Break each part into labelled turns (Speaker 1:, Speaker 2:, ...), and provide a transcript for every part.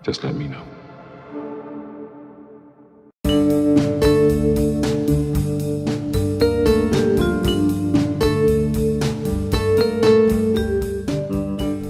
Speaker 1: Just let me know.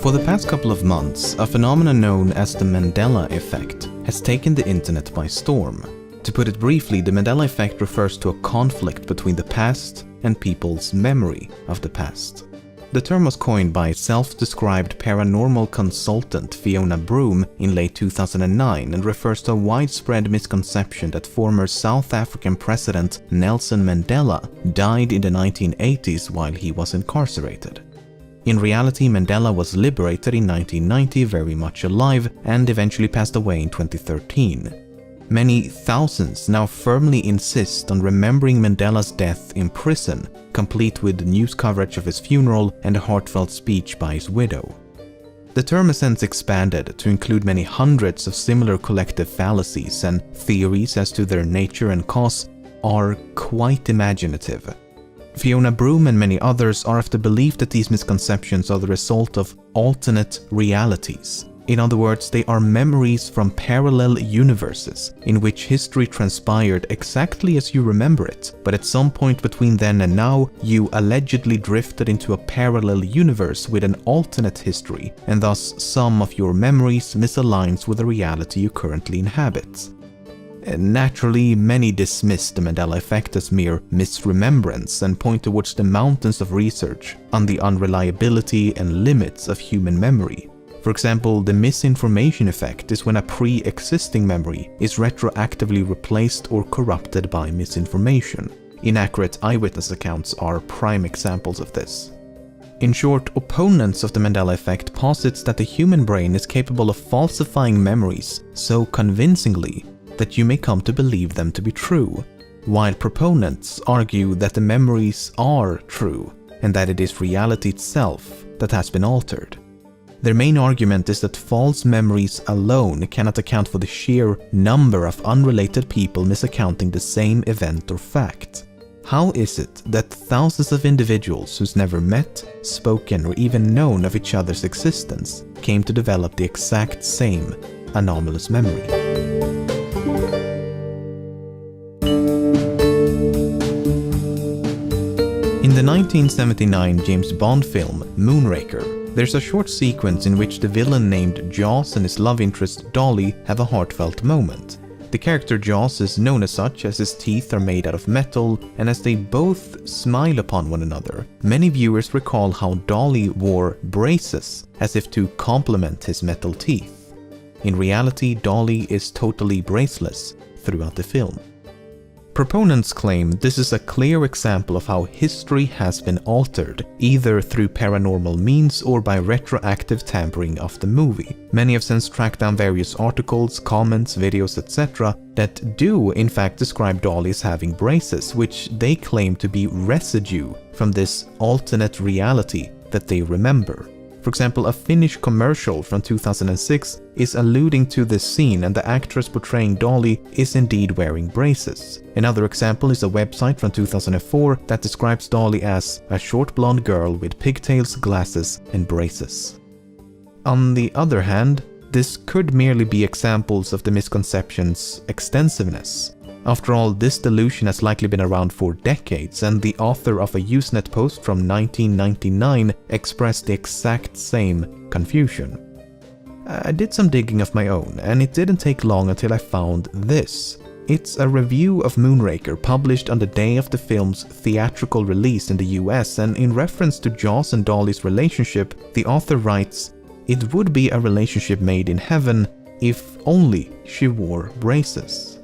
Speaker 2: For the past couple of months, a phenomenon known as the Mandela effect has taken the internet by storm. To put it briefly, the Mandela effect refers to a conflict between the past and people's memory of the past. The term was coined by self-described paranormal consultant Fiona Broome in late 2009 and refers to a widespread misconception that former South African President Nelson Mandela died in the 1980s while he was incarcerated. In reality, Mandela was liberated in 1990, very much alive, and eventually passed away in 2013. Many thousands now firmly insist on remembering Mandela's death in prison, complete with news coverage of his funeral and a heartfelt speech by his widow. The term has since expanded to include many hundreds of similar collective fallacies, and theories as to their nature and cause are quite imaginative. Fiona Broome and many others are of the belief that these misconceptions are the result of alternate realities. In other words, they are memories from parallel universes in which history transpired exactly as you remember it, but at some point between then and now, you allegedly drifted into a parallel universe with an alternate history, and thus some of your memories misaligns with the reality you currently inhabit. Naturally, many dismiss the Mandela effect as mere misremembrance and point towards the mountains of research on the unreliability and limits of human memory. For example, the misinformation effect is when a pre-existing memory is retroactively replaced or corrupted by misinformation. Inaccurate eyewitness accounts are prime examples of this. In short, opponents of the Mandela effect posits that the human brain is capable of falsifying memories so convincingly that you may come to believe them to be true, while proponents argue that the memories are true and that it is reality itself that has been altered. Their main argument is that false memories alone cannot account for the sheer number of unrelated people misaccounting the same event or fact. How is it that thousands of individuals who's never met, spoken, or even known of each other's existence came to develop the exact same anomalous memory? In the 1979 James Bond film Moonraker, there's a short sequence in which the villain named Jaws and his love interest Dolly have a heartfelt moment. The character Jaws is known as such as his teeth are made out of metal, and as they both smile upon one another, many viewers recall how Dolly wore braces as if to complement his metal teeth. In reality, Dolly is totally braceless throughout the film. Proponents claim this is a clear example of how history has been altered, either through paranormal means or by retroactive tampering of the movie. Many have since tracked down various articles, comments, videos, etc. that do in fact describe Dolly as having braces, which they claim to be residue from this alternate reality that they remember. For example, a Finnish commercial from 2006 is alluding to this scene, and the actress portraying Dolly is indeed wearing braces. Another example is a website from 2004 that describes Dolly as a short blonde girl with pigtails, glasses, and braces. On the other hand, this could merely be examples of the misconception's extensiveness. After all, this delusion has likely been around for decades, and the author of a Usenet post from 1999 expressed the exact same confusion. I did some digging of my own, and it didn't take long until I found this. It's a review of Moonraker published on the day of the film's theatrical release in the US, and in reference to Jaws and Dolly's relationship, the author writes, "It would be a relationship made in heaven if only she wore braces."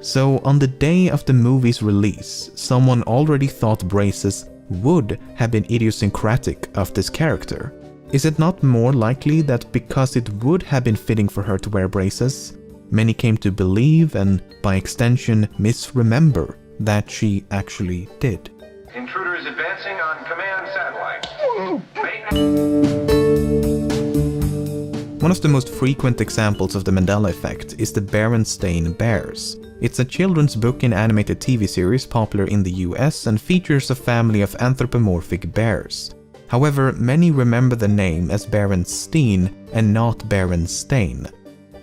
Speaker 2: So on the day of the movie's release, someone already thought braces would have been idiosyncratic of this character. Is it not more likely that because it would have been fitting for her to wear braces, many came to believe and, by extension, misremember that she actually did?
Speaker 3: Intruder is advancing on command satellite.
Speaker 2: One of the most frequent examples of the Mandela effect is the Berenstain Bears. It's a children's book and animated TV series popular in the US and features a family of anthropomorphic bears. However, many remember the name as Berenstein and not Berenstain.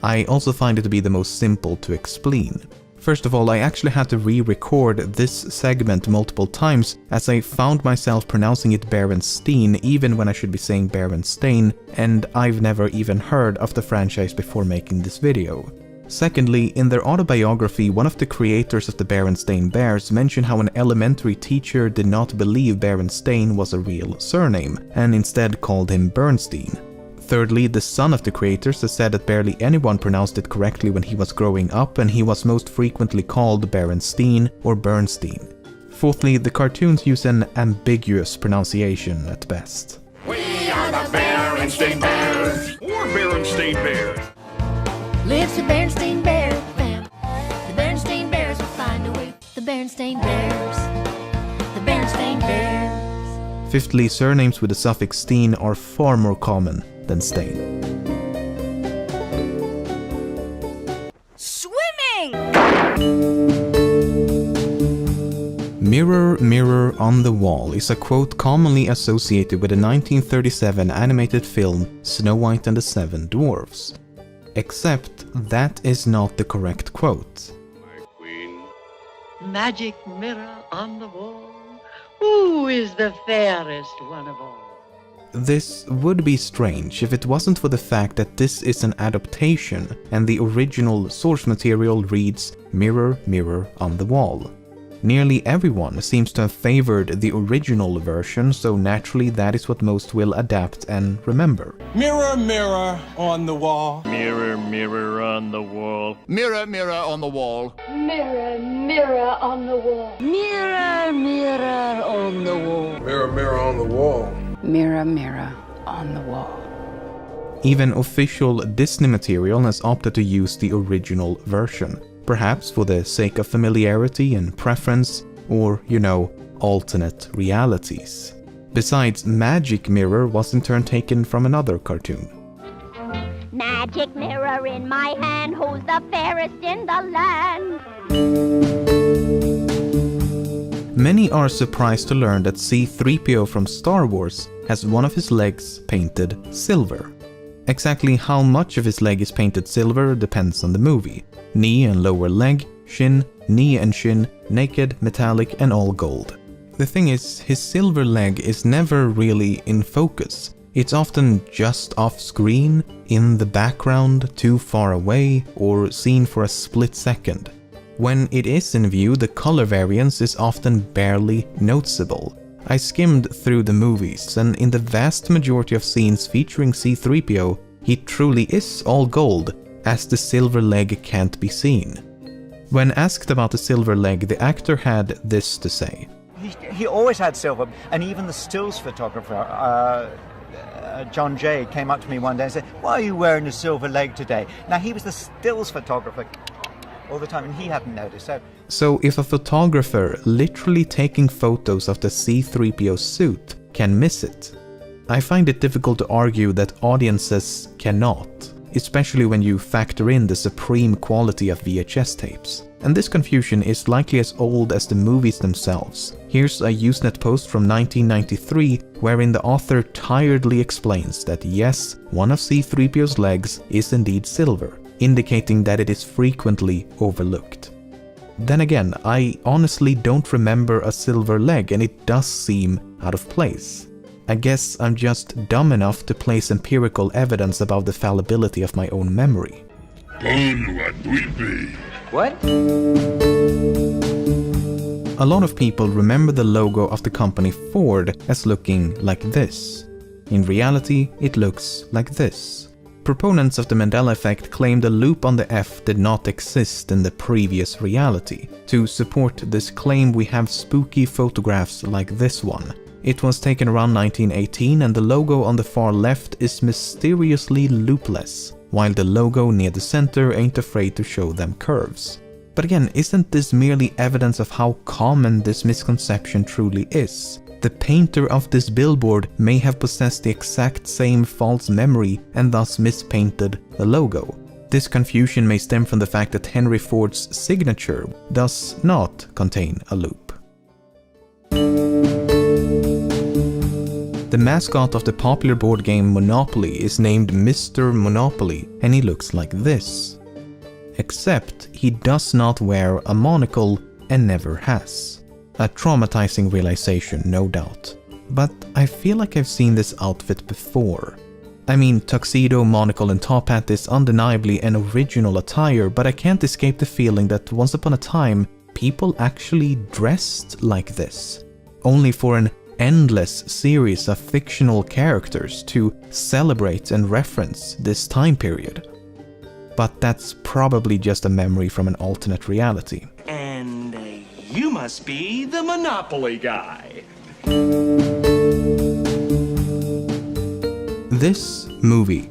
Speaker 2: I also find it to be the most simple to explain. First of all, I actually had to re-record this segment multiple times as I found myself pronouncing it Berenstain even when I should be saying Berenstain, and I've never even heard of the franchise before making this video. Secondly, in their autobiography, one of the creators of the Berenstain Bears mentioned how an elementary teacher did not believe Berenstain was a real surname, and instead called him Bernstein. Thirdly, the son of the creators has said that barely anyone pronounced it correctly when he was growing up, and he was most frequently called Berenstain or Bernstein. Fourthly, the cartoons use an ambiguous pronunciation at best.
Speaker 1: We are the Berenstain Bears, or Berenstain Bears.
Speaker 4: Lives the Berenstain Bear fam. The Berenstain Bears will find a way. The Berenstain Bears. The Berenstain Bears.
Speaker 2: Fifthly, surnames with the suffix "stein" are far more common than "stain."
Speaker 4: Swimming!
Speaker 2: "Mirror, mirror on the wall" is a quote commonly associated with the 1937 animated film Snow White and the Seven Dwarfs. Except that is not the correct quote.
Speaker 1: My queen.
Speaker 5: Magic mirror on the wall, who is the fairest one of all?
Speaker 2: This would be strange if it wasn't for the fact that this is an adaptation and the original source material reads "Mirror, mirror on the wall." Nearly everyone seems to have favored the original version, so naturally that is what most will adapt and remember.
Speaker 6: Mirror, mirror on the wall.
Speaker 7: Mirror, mirror on the wall.
Speaker 1: Mirror, mirror on the wall.
Speaker 8: Mirror, mirror on the wall.
Speaker 4: Mirror, mirror on the wall.
Speaker 6: Mirror, mirror on the wall.
Speaker 8: Mirror, mirror on the wall.
Speaker 2: Even official Disney material has opted to use the original version, perhaps for the sake of familiarity and preference, or, you know, alternate realities. Besides, Magic Mirror was in turn taken from another cartoon.
Speaker 9: Magic mirror in my hand, who's the fairest in the land?
Speaker 2: Many are surprised to learn that C-3PO from Star Wars has one of his legs painted silver. Exactly how much of his leg is painted silver depends on the movie. Knee and lower leg, shin, knee and shin, naked, metallic and all gold. The thing is, his silver leg is never really in focus. It's often just off screen, in the background, too far away, or seen for a split second. When it is in view, the color variance is often barely noticeable. I skimmed through the movies, and in the vast majority of scenes featuring C-3PO, he truly is all gold, as the silver leg can't be seen. When asked about the silver leg, the actor had this to say.
Speaker 10: He always had silver, and even the stills photographer, John Jay, came up to me one day and said, "Why are you wearing a silver leg today?" Now, he was the stills photographer all the time, and he hadn't noticed.
Speaker 2: So if a photographer literally taking photos of the C-3PO suit can miss it, I find it difficult to argue that audiences cannot, especially when you factor in the supreme quality of VHS tapes. And this confusion is likely as old as the movies themselves. Here's a Usenet post from 1993 wherein the author tiredly explains that yes, one of C-3PO's legs is indeed silver, indicating that it is frequently overlooked. Then again, I honestly don't remember a silver leg, and it does seem out of place. I guess I'm just dumb enough to place empirical evidence about the fallibility of my own memory.
Speaker 10: What?
Speaker 2: A lot of people remember the logo of the company Ford as looking like this. In reality, it looks like this. Proponents of the Mandela effect claim the loop on the F did not exist in the previous reality. To support this claim, we have spooky photographs like this one. It was taken around 1918, and the logo on the far left is mysteriously loopless, while the logo near the center ain't afraid to show them curves. But again, isn't this merely evidence of how common this misconception truly is? The painter of this billboard may have possessed the exact same false memory and thus mispainted the logo. This confusion may stem from the fact that Henry Ford's signature does not contain a loop. The mascot of the popular board game Monopoly is named Mr. Monopoly, and he looks like this. Except he does not wear a monocle and never has. A traumatizing realization, no doubt. But I feel like I've seen this outfit before. I mean, tuxedo, monocle and top hat is undeniably an original attire, but I can't escape the feeling that once upon a time, people actually dressed like this. Only for an endless series of fictional characters to celebrate and reference this time period. But that's probably just a memory from an alternate reality.
Speaker 11: And you must be the Monopoly guy.
Speaker 2: This movie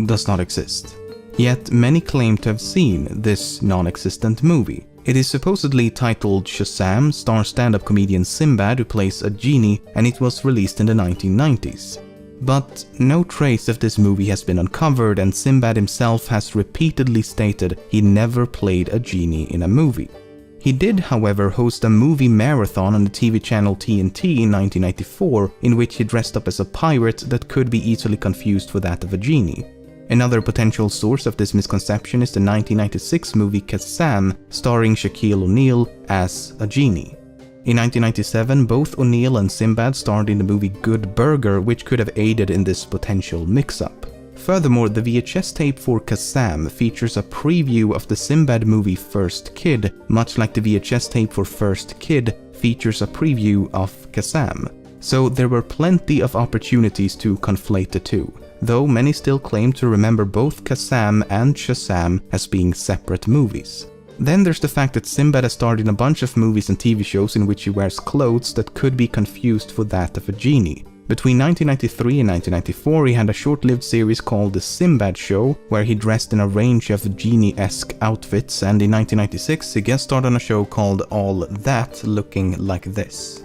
Speaker 2: does not exist. Yet many claim to have seen this non-existent movie. It is supposedly titled Shazam, stars stand-up comedian Sinbad who plays a genie, and it was released in the 1990s. But no trace of this movie has been uncovered, and Sinbad himself has repeatedly stated he never played a genie in a movie. He did, however, host a movie marathon on the TV channel TNT in 1994, in which he dressed up as a pirate that could be easily confused with that of a genie. Another potential source of this misconception is the 1996 movie Kazam, starring Shaquille O'Neal as a genie. In 1997, both O'Neal and Sinbad starred in the movie Good Burger, which could have aided in this potential mix-up. Furthermore, the VHS tape for Kazam features a preview of the Sinbad movie First Kid, much like the VHS tape for First Kid features a preview of Kazam. So there were plenty of opportunities to conflate the two, though many still claim to remember both Kazam and Shazam as being separate movies. Then there's the fact that Sinbad has starred in a bunch of movies and TV shows in which he wears clothes that could be confused for that of a genie. Between 1993 and 1994, he had a short-lived series called The Sinbad Show, where he dressed in a range of genie-esque outfits, and in 1996 he guest starred on a show called All That, looking like this.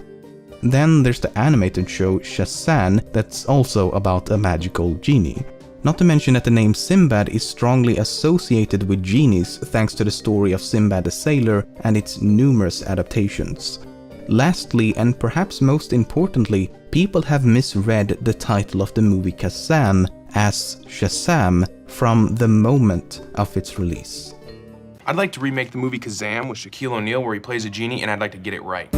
Speaker 2: Then there's the animated show Shazam, that's also about a magical genie. Not to mention that the name Sinbad is strongly associated with genies thanks to the story of Sinbad the Sailor and its numerous adaptations. Lastly, and perhaps most importantly, people have misread the title of the movie Kazam as Shazam from the moment of its release.
Speaker 12: I'd like to remake the movie Kazam with Shaquille O'Neal where he plays a genie, and I'd like to get it right.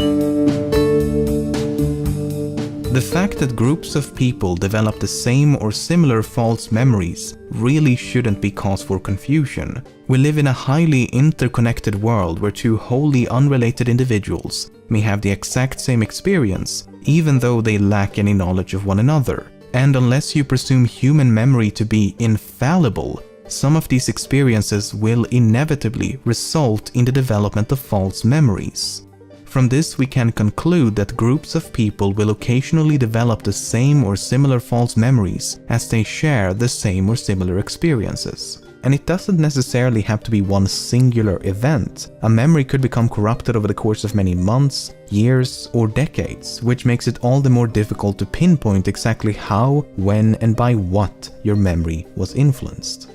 Speaker 2: The fact that groups of people develop the same or similar false memories really shouldn't be cause for confusion. We live in a highly interconnected world where two wholly unrelated individuals may have the exact same experience, even though they lack any knowledge of one another. And unless you presume human memory to be infallible, some of these experiences will inevitably result in the development of false memories. From this we can conclude that groups of people will occasionally develop the same or similar false memories as they share the same or similar experiences. And it doesn't necessarily have to be one singular event. A memory could become corrupted over the course of many months, years, or decades, which makes it all the more difficult to pinpoint exactly how, when, and by what your memory was influenced.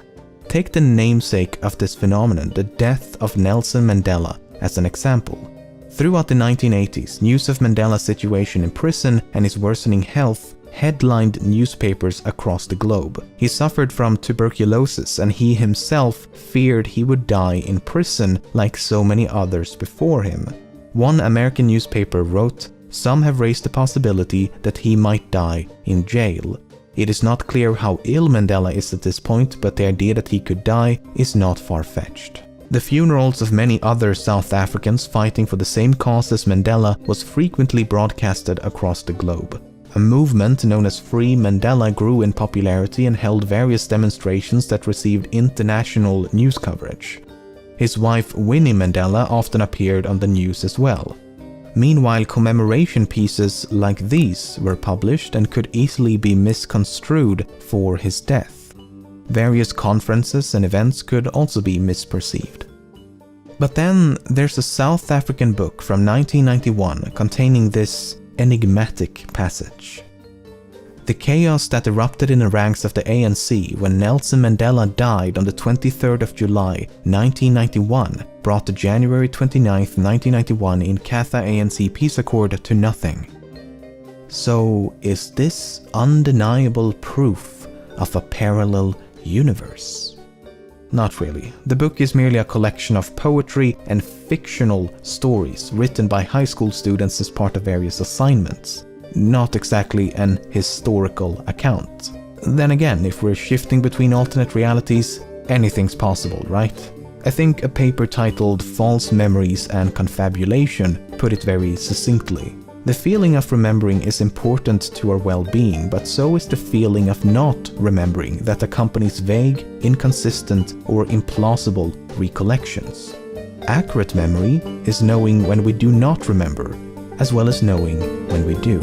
Speaker 2: Take the namesake of this phenomenon, the death of Nelson Mandela, as an example. Throughout the 1980s, news of Mandela's situation in prison and his worsening health headlined newspapers across the globe. He suffered from tuberculosis, and he himself feared he would die in prison like so many others before him. One American newspaper wrote, "Some have raised the possibility that he might die in jail." It is not clear how ill Mandela is at this point, but the idea that he could die is not far-fetched. The funerals of many other South Africans fighting for the same cause as Mandela was frequently broadcasted across the globe. A movement known as Free Mandela grew in popularity and held various demonstrations that received international news coverage. His wife Winnie Mandela often appeared on the news as well. Meanwhile, commemoration pieces like these were published and could easily be misconstrued for his death. Various conferences and events could also be misperceived. But then there's a South African book from 1991 containing this enigmatic passage. The chaos that erupted in the ranks of the ANC when Nelson Mandela died on the 23rd of July 1991 brought the January 29, 1991 in Inkatha ANC peace accord to nothing. So, is this undeniable proof of a parallel universe? Not really. The book is merely a collection of poetry and fictional stories written by high school students as part of various assignments. Not exactly an historical account. Then again, if we're shifting between alternate realities, anything's possible, right? I think a paper titled False Memories and Confabulation put it very succinctly. The feeling of remembering is important to our well-being, but so is the feeling of not remembering that accompanies vague, inconsistent, or implausible recollections. Accurate memory is knowing when we do not remember, as well as knowing when we do.